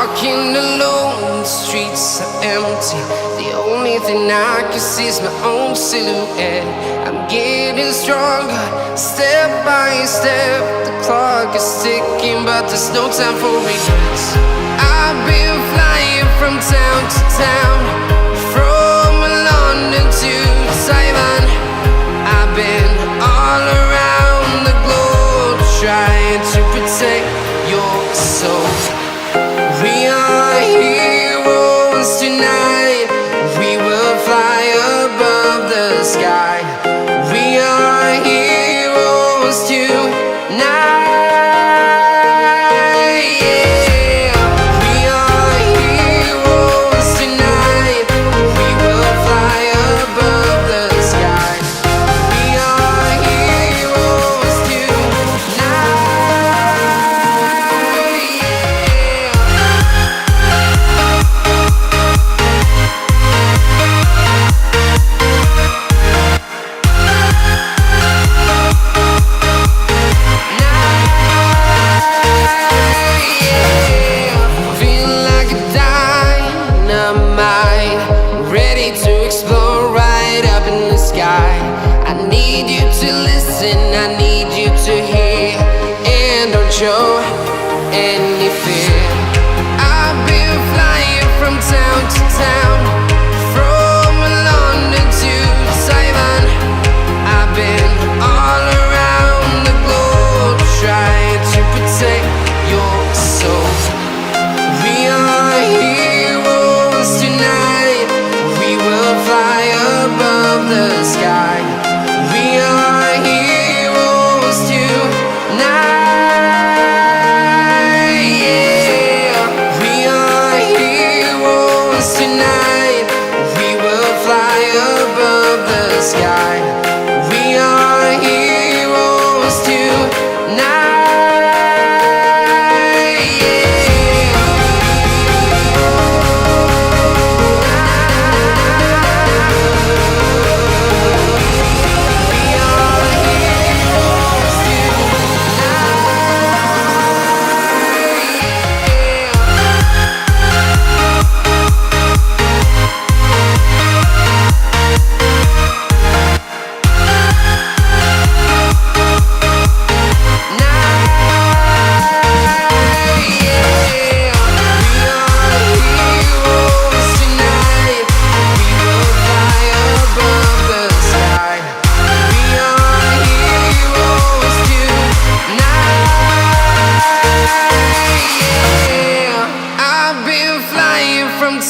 walking alone, the streets are empty. The only thing I can see is my own silhouette. I'm getting stronger, step by step. The clock is ticking, but there's no time for regrets. I've been flying from town to town, from London to Taiwan. I've been all around the globe, trying to protect your soul. We are heroes tonight. We will fly above the sky. We are heroes tonight. Show any fear. I've been flying from town to town, from London to Taiwan. I've been all around the globe, trying to protect your soul. We are heroes tonight. We will fly above the sky. We are heroes tonight. Sky. We are heroes tonight.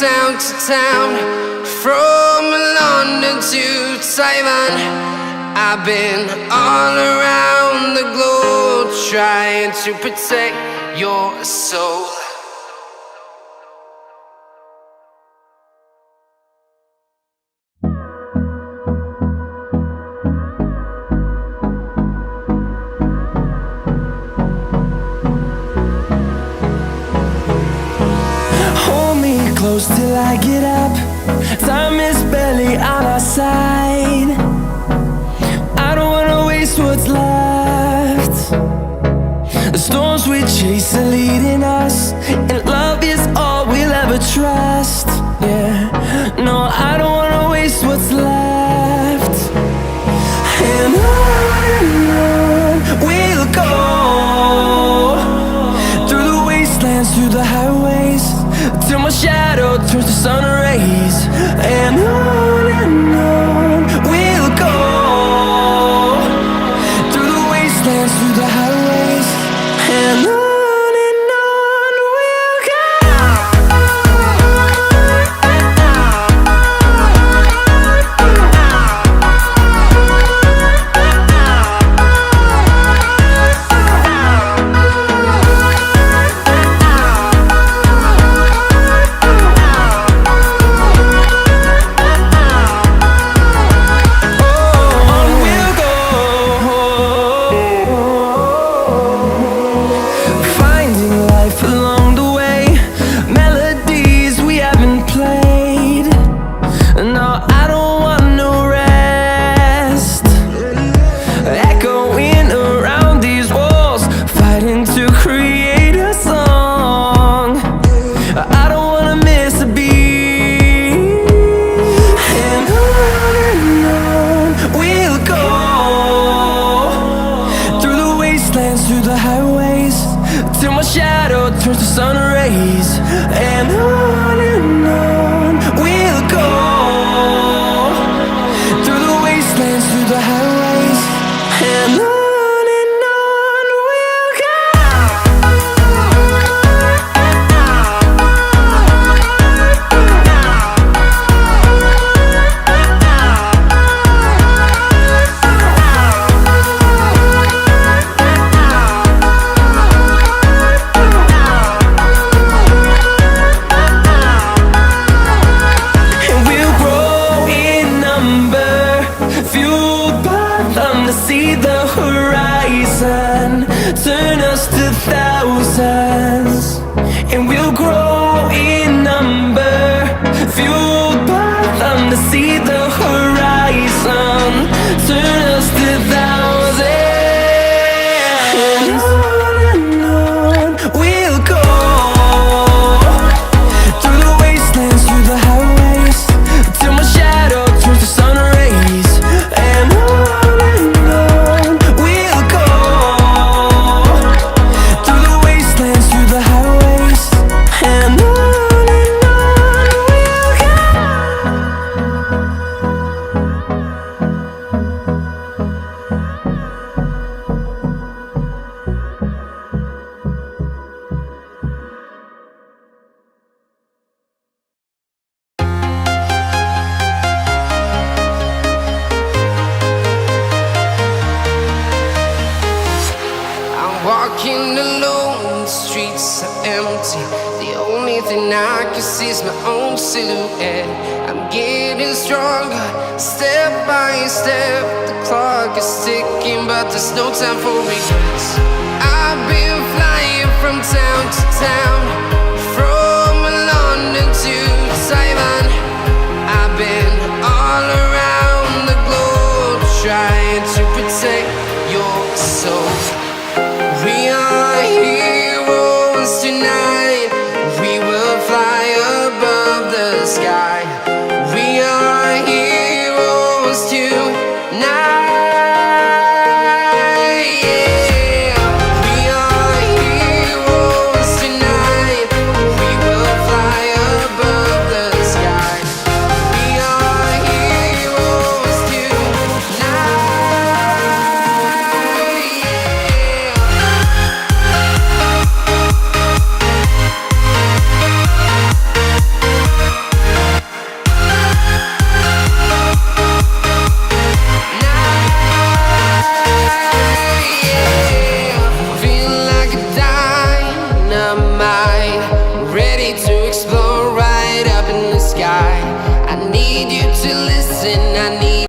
Town to town, from London to Taiwan. I've been all around the globe, trying to protect your soul. Close till I get up. Time is barely on our side. I don't wanna waste what's left. The storms we chase are leading us, and love is all we'll ever trust. Yeah, no, I don't wanna waste what's left. And on we'll go, through the wastelands, through the highways, till my shadow turns to sun rays. And on we'll go, through the wastelands, through the highways. And on we'll go. see the horizon, turn us to thousands, and we'll grow in number, fueled by them to see the horizon, turn us to thousands, and on we'll go, through the wastelands, through the highways, till my shadow turns to sun rays, and on we'll go, through the wastelands, through the highways, and on we'll go. I'm walking alone, the streets are empty. The only thing I can see is my own silhouette. I'm getting stronger, step by step. The clock is ticking, but there's no time for regrets. I've been flying from town to town, from London to Taiwan. I've been all around the globe, trying to protect your soul. We are heroes tonight. We will fly above the sky. We are heroes tonight. Yeah. We are heroes tonight. We will fly above the sky. We are heroes tonight. Feel like a dynamite.